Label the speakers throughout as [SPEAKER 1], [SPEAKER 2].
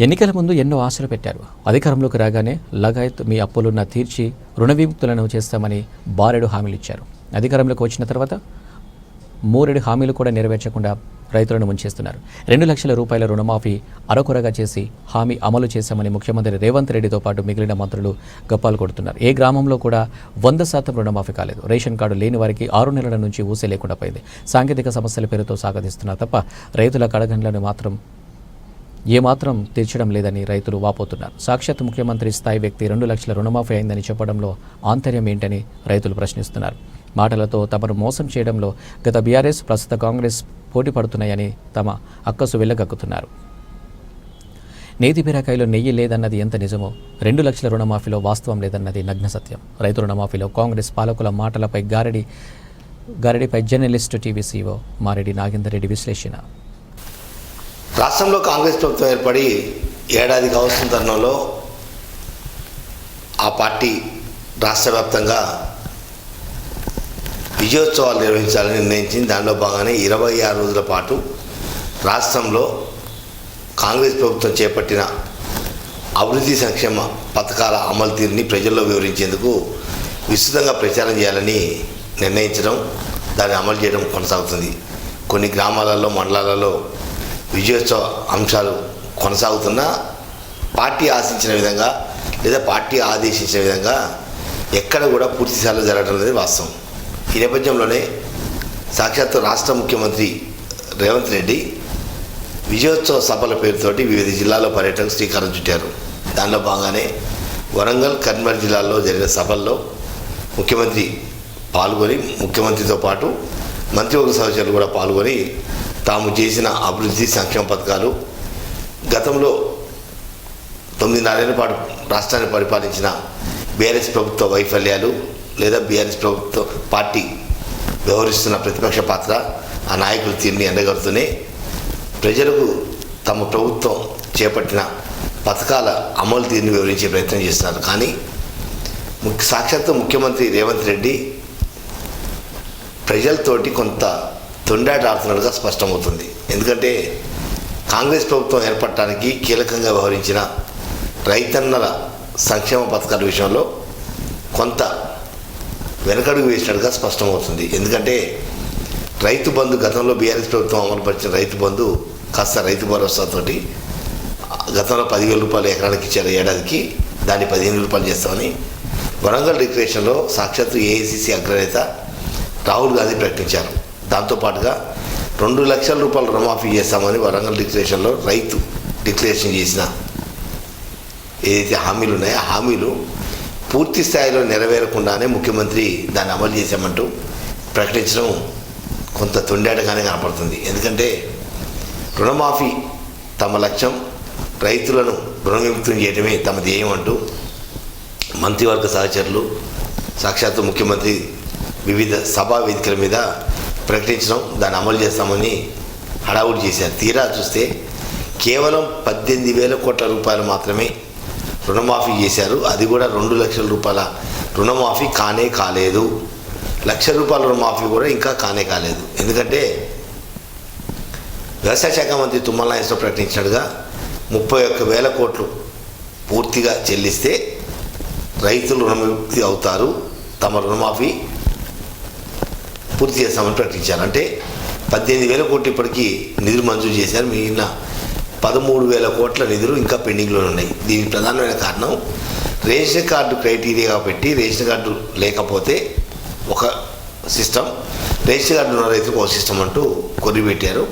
[SPEAKER 1] ఎన్నికల ముందు ఎన్నో ఆశలు పెట్టారు. అధికారంలోకి రాగానే లగాయత్ మీ అప్పులున్న తీర్చి రుణ విముక్తులను చేస్తామని బారెడు హామీలు ఇచ్చారు. అధికారంలోకి వచ్చిన తర్వాత మూరెడు హామీలు కూడా నెరవేర్చకుండా రైతులను ముంచేస్తున్నారు. 2 లక్షల రూపాయల రుణమాఫీ అరకొరగా చేసి హామీ అమలు చేశామని ముఖ్యమంత్రి రేవంత్ రెడ్డితో పాటు మిగిలిన మంత్రులు గప్పాలు కొడుతున్నారు. ఏ గ్రామంలో కూడా 100% రుణమాఫీ కాలేదు. రేషన్ కార్డు లేని వారికి 6 నెలల నుంచి ఊసే లేకుండా పోయింది. సాంకేతిక సమస్యల పేరుతో సాగదీస్తున్నారు తప్ప రైతుల కడగండ్లను మాత్రం ఏమాత్రం తీర్చడం లేదని రైతులు వాపోతున్నారు. సాక్షాత్ ముఖ్యమంత్రి స్థాయి వ్యక్తి 2 లక్షల రుణమాఫీ అయిందని చెప్పడంలో ఆంతర్యం ఏంటని రైతులు ప్రశ్నిస్తున్నారు. మాటలతో తమను మోసం చేయడంలో గత బీఆర్ఎస్, ప్రస్తుత కాంగ్రెస్ పోటీ పడుతున్నాయని తమ అక్కసు వెళ్ళగక్కుతున్నారు. నేతి బీరకాయలో నెయ్యి లేదన్నది ఎంత నిజమో 2 లక్షల రుణమాఫీలో వాస్తవం లేదన్నది నగ్న సత్యం. రైతు రుణమాఫీలో కాంగ్రెస్ పాలకుల మాటలపై గారడిపై జర్నలిస్టు టీవీ సీఓ మారెడ్డి నాగేందర్ రెడ్డి విశ్లేషణ.
[SPEAKER 2] రాష్ట్రంలో కాంగ్రెస్ ప్రభుత్వం ఏర్పడి ఏడాది కావస్తున్న తరుణంలో ఆ పార్టీ రాష్ట్ర వ్యాప్తంగా విజయోత్సవాలు నిర్వహించాలని నిర్ణయించింది. దానిలో భాగంగానే 26 రోజుల పాటు రాష్ట్రంలో కాంగ్రెస్ ప్రభుత్వం చేపట్టిన అభివృద్ధి సంక్షేమ పథకాల అమలు తీరుని ప్రజల్లో వివరించేందుకు విస్తృతంగా ప్రచారం చేయాలని నిర్ణయించడం, దాన్ని అమలు చేయడం కొనసాగుతుంది. కొన్ని గ్రామాలలో, మండలాలలో విజయోత్సవ అంశాలు కొనసాగుతున్నా పార్టీ ఆశించిన విధంగా లేదా పార్టీ ఆదేశించిన విధంగా ఎక్కడ కూడా పూర్తి స్థాయిలో జరగడం అనేది వాస్తవం. ఈ నేపథ్యంలోనే సాక్షాత్తు రాష్ట్ర ముఖ్యమంత్రి రేవంత్ రెడ్డి విజయోత్సవ సభల పేరుతోటి వివిధ జిల్లాల్లో పర్యటనకు శ్రీకారం చుట్టారు. దానిలో భాగంగానే వరంగల్, కరీంనగర్ జిల్లాల్లో జరిగిన సభల్లో ముఖ్యమంత్రి పాల్గొని, ముఖ్యమంత్రితో పాటు మంత్రివర్గ సహచరులు కూడా పాల్గొని తాము చేసిన అభివృద్ధి సంక్షేమ పథకాలు, గతంలో 9.5 ఏళ్ల పాటు రాష్ట్రాన్ని పరిపాలించిన బీఆర్ఎస్ ప్రభుత్వ వైఫల్యాలు లేదా బీఆర్ఎస్ ప్రభుత్వ పార్టీ వ్యవహరిస్తున్న ప్రతిపక్ష పాత్ర, ఆ నాయకుల తీరుని ఎండగడుతూనే ప్రజలకు తమ ప్రభుత్వం చేపట్టిన పథకాల అమలు తీరుని వివరించే ప్రయత్నం చేస్తున్నారు. కానీ సాక్షాత్తు ముఖ్యమంత్రి రేవంత్ రెడ్డి ప్రజలతోటి కొంత తొండాట ఆడుతున్నట్టుగా స్పష్టమవుతుంది. ఎందుకంటే కాంగ్రెస్ ప్రభుత్వం ఏర్పడటానికి కీలకంగా వ్యవహరించిన రైతన్నల సంక్షేమ పథకాల విషయంలో కొంత వెనకడుగు వేసినట్టుగా స్పష్టమవుతుంది. ఎందుకంటే రైతు బంధు, గతంలో బీఆర్ఎస్ ప్రభుత్వం అమలుపరిచిన రైతు బంధు కాస్త రైతు భరోసాతోటి గతంలో 10,000 రూపాయలు ఎకరానికి ఇచ్చారు ఏడాదికి, దాన్ని 15,000 రూపాయలు చేస్తామని వరంగల్ డిక్లరేషన్లో సాక్షాత్తు ఏఐసిసి అగ్రనేత రాహుల్ గాంధీ ప్రకటించారు. దాంతోపాటుగా 2 లక్షల రూపాయలు రుణమాఫీ చేస్తామని వరంగల్ డిక్లరేషన్లో రైతు డిక్లరేషన్ చేసిన ఏదైతే హామీలు ఉన్నాయో ఆ హామీలు పూర్తి స్థాయిలో నెరవేరకుండానే ముఖ్యమంత్రి దాన్ని అమలు చేశామంటూ ప్రకటించడం కొంత తొండాటగానే కనపడుతుంది. ఎందుకంటే రుణమాఫీ తమ లక్ష్యం, రైతులను రుణ విముక్తం చేయడమే తమ ధ్యేయం అంటూ మంత్రివర్గ సహచరులు, సాక్షాత్తు ముఖ్యమంత్రి వివిధ సభా వేదికల మీద ప్రకటించడం, దాన్ని అమలు చేస్తామని హడావుడి చేశారు. తీరా చూస్తే కేవలం 18,000 కోట్ల రూపాయలు మాత్రమే రుణమాఫీ చేశారు. అది కూడా 2 లక్షల రూపాయల రుణమాఫీ కానే కాలేదు. 1,00,000 రూపాయల రుణమాఫీ కూడా ఇంకా కానే కాలేదు. ఎందుకంటే వ్యవసాయ శాఖ మంత్రి తుమ్మల నాగేశ్వరరావు ప్రకటించినట్టుగా 31,000 కోట్లు పూర్తిగా చెల్లిస్తే రైతులు రుణముక్తి అవుతారు, తమ రుణమాఫీ పూర్తి చేస్తామని ప్రకటించారు. అంటే 18,000 కోట్లు ఇప్పటికీ నిధులు మంజూరు చేశారు. మిగిలిన 13,000 కోట్ల నిధులు ఇంకా పెండింగ్లో ఉన్నాయి. దీనికి ప్రధానమైన కారణం రేషన్ కార్డు క్రైటీరియాగా పెట్టి, రేషన్ కార్డు లేకపోతే ఒక సిస్టమ్, రేషన్ కార్డు ఉన్న రైతులకు ఒక సిస్టమ్ అంటూ కొర్రీ పెట్టారు.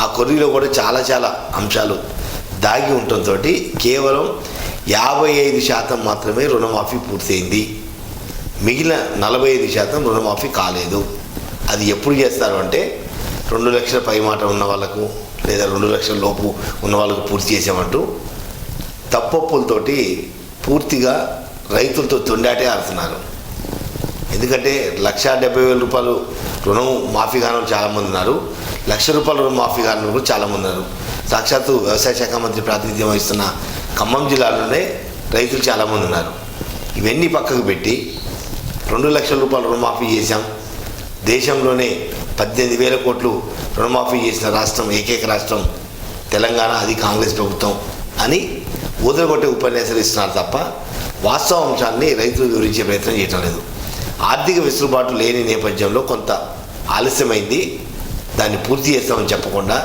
[SPEAKER 2] ఆ కొర్రీలో కూడా చాలా అంశాలు దాగి ఉండటంతో కేవలం 55% మాత్రమే రుణమాఫీ పూర్తయింది. మిగిలిన 45% రుణమాఫీ కాలేదు. అది ఎప్పుడు చేస్తారు అంటే 2 లక్షల పైమాట ఉన్న వాళ్ళకు లేదా 2 లక్షల లోపు ఉన్న వాళ్ళకు పూర్తి చేసామంటూ తప్పొప్పులతోటి పూర్తిగా రైతులతో తొండాటే ఆడుతున్నారు. ఎందుకంటే 1,70,000 రూపాయలు రుణం మాఫీ కాని చాలామంది ఉన్నారు, 1,00,000 రూపాయల రుణం మాఫీ కాని కూడా చాలామంది ఉన్నారు. సాక్షాత్తు వ్యవసాయ శాఖ మంత్రి ప్రాతినిధ్యం వహిస్తున్న ఖమ్మం జిల్లాలోనే రైతులు చాలామంది ఉన్నారు. ఇవన్నీ పక్కకు పెట్టి 2 లక్షల రూపాయల రుణమాఫీ చేశాం, దేశంలోనే 18,000 కోట్లు రుణమాఫీ చేసిన రాష్ట్రం ఏకైక రాష్ట్రం తెలంగాణ, అది కాంగ్రెస్ ప్రభుత్వం అని ఊదరగొట్టే ఉపన్యాసాలు ఇస్తున్నారు తప్ప వాస్తవ అంశాన్ని రైతులు వివరించే ప్రయత్నం చేయటం లేదు. ఆర్థిక వెసులుబాటు లేని నేపథ్యంలో కొంత ఆలస్యమైంది, దాన్ని పూర్తి చేస్తామని చెప్పకుండా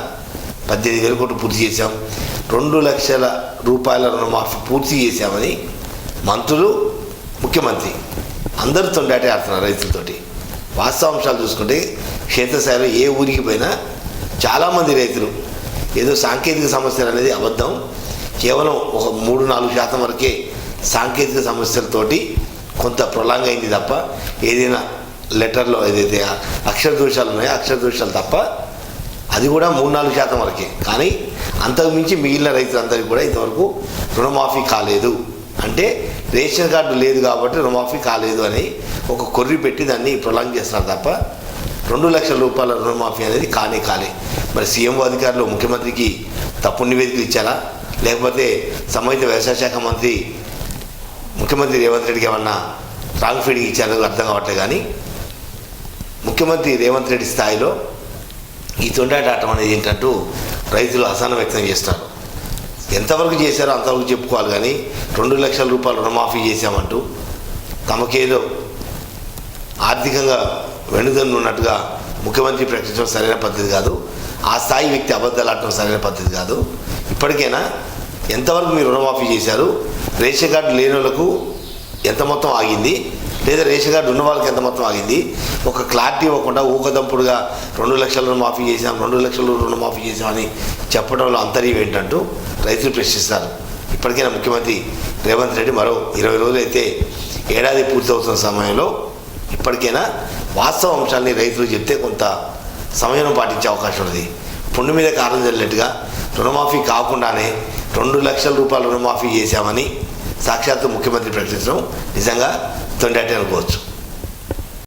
[SPEAKER 2] 18,000 కోట్లు పూర్తి చేశాం, 2 లక్షల రూపాయల రుణమాఫీ పూర్తి చేశామని మంత్రులు, ముఖ్యమంత్రి అందరూ తొండాటే ఆడుతున్నారు రైతులతోటి. వాస్తవాంశాలు చూసుకుంటే క్షేత్రస్థాయిలో ఏ ఊరికి పోయినా చాలామంది రైతులు ఏదో సాంకేతిక సమస్యలు అనేది అబద్ధం, కేవలం ఒక 3-4% వరకే సాంకేతిక సమస్యలతోటి కొంత ప్రొలాంగ్ అయింది తప్ప ఏదైనా లెటర్లో ఏదైతే అక్షర దోషాలు ఉన్నాయో అక్షర దోషాలు తప్ప అది కూడా 3-4% వరకే. కానీ అంతకుమించి మిగిలిన రైతులందరికీ కూడా ఇంతవరకు రుణమాఫీ కాలేదు. అంటే రేషన్ కార్డు లేదు కాబట్టి రుణమాఫీ కాలేదు అని ఒక కొర్రి పెట్టి దాన్ని ప్రొలాంగ్ చేస్తున్నారు తప్ప 2 లక్షల రూపాయల రుణమాఫీ అనేది కాలే. మరి సీఎం అధికారులు ముఖ్యమంత్రికి తప్పుడు నివేదికలు ఇచ్చారా, లేకపోతే సంబంధిత వ్యవసాయ శాఖ మంత్రి ముఖ్యమంత్రి రేవంత్ రెడ్డికి ఏమన్నా రాంగ్ ఫీడింగ్ ఇచ్చారో అర్థం కావట్లేదు. కానీ ముఖ్యమంత్రి రేవంత్ రెడ్డి స్థాయిలో ఈ తొండాట ఆటం అనేది ఏంటంటూ రైతులు అసహనం వ్యక్తం చేస్తున్నారు. ఎంతవరకు చేశారో అంతవరకు చెప్పుకోవాలి, కానీ 2 లక్షల రూపాయలు రుణమాఫీ చేశామంటూ తమకేదో ఆర్థికంగా వెనుదన్ను ఉన్నట్టుగా ముఖ్యమంత్రి ప్రకటించడం సరైన పద్ధతి కాదు. ఆ స్థాయి వ్యక్తి అబద్ధాలు ఆడటం సరైన పద్ధతి కాదు. ఇప్పటికైనా ఎంతవరకు మీరు రుణమాఫీ చేశారు, రేషన్ కార్డు లేని వాళ్ళకు ఎంత మొత్తం ఆగింది, లేదా రేషన్ కార్డు ఉన్న వాళ్ళకి ఎంత మొత్తం ఆగింది, ఒక క్లారిటీ ఇవ్వకుండా ఊకదంపుడుగా 2 లక్షల రుణమాఫీ చేశాం 2 లక్షల రుణమాఫీ చేశామని చెప్పడంలో అంతర్యం ఏంటంటూ రైతులు ప్రశ్నిస్తారు. ఇప్పటికైనా ముఖ్యమంత్రి రేవంత్ రెడ్డి మరో 20 రోజులు అయితే ఏడాది పూర్తవుతున్న సమయంలో ఇప్పటికైనా వాస్తవ అంశాన్ని రైతులు చెప్తే కొంత సమయం పాటించే అవకాశం ఉంది. పుండు మీద కారం చల్లినట్టుగా రుణమాఫీ కాకుండానే 2 లక్షల రూపాయల రుణమాఫీ చేశామని సాక్షాత్తు ముఖ్యమంత్రి ప్రకటించడం నిజంగా తొండాటే అనుకోవచ్చు.